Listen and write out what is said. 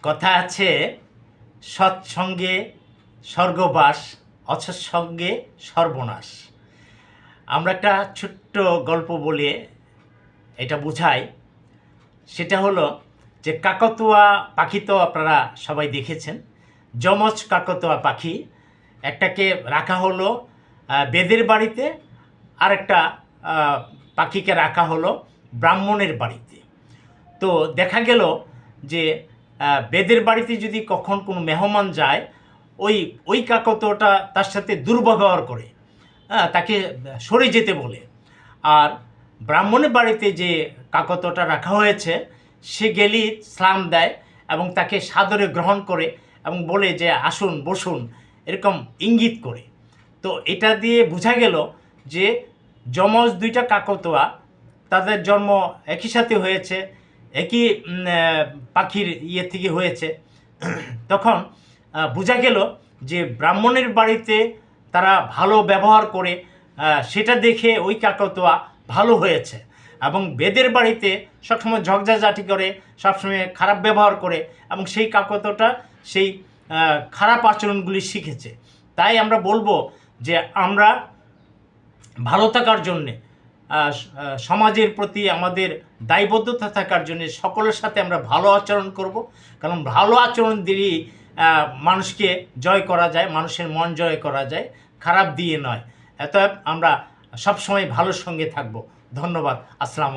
কথা আছে, সৎসঙ্গে স্বর্গবাস, অসৎসঙ্গে সর্বনাশ। আমরা একটা ছোট্ট গল্প বলে এটা বুঝাই। সেটা হলো যে কাকতুয়া পাখি তো আপনারা সবাই দেখেছেন। যমজ কাকতুয়া পাখি, একটাকে রাখা হলো বেদের বাড়িতে, আর একটা পাখিকে রাখা হলো ব্রাহ্মণের বাড়িতে। তো দেখা গেল যে বেদের বাড়িতে যদি কখন কোনো মেহমান যায়, ওই কাকতুয়াটা তার সাথে দুর্ব্যবহার করে, তাকে সরে যেতে বলে। আর ব্রাহ্মণের বাড়িতে যে কাকতুয়াটা রাখা হয়েছে, সে গেলেই সালাম দেয় এবং তাকে সাদরে গ্রহণ করে এবং বলে যে আসুন বসুন, এরকম ইঙ্গিত করে। তো এটা দিয়ে বোঝা গেল যে যমজ দুইটা কাকতুয়া, তাদের জন্ম একই সাথে হয়েছে, একই পাখির ইয়ে থেকে হয়েছে। তখন বোঝা গেল যে ব্রাহ্মণের বাড়িতে তারা ভালো ব্যবহার করে, সেটা দেখে ওই কাকতুয়া ভালো হয়েছে, এবং বেদের বাড়িতে সবসময় ঝগড়াঝাটি করে, সবসময় খারাপ ব্যবহার করে, এবং সেই কাকতুয়াটা সেই খারাপ আচরণগুলি শিখেছে। তাই আমরা বলবো যে আমরা ভালো থাকার জন্যে, সমাজের প্রতি আমাদের দায়বদ্ধতা থাকার জন্য সকলের সাথে আমরা ভালো আচরণ করব। কারণ ভালো আচরণ দিয়েই মানুষকে জয় করা যায়, মানুষের মন জয় করা যায়, খারাপ দিয়ে নয়। অতএব আমরা সবসময় ভালোর সঙ্গে থাকব। ধন্যবাদ। আসসালামু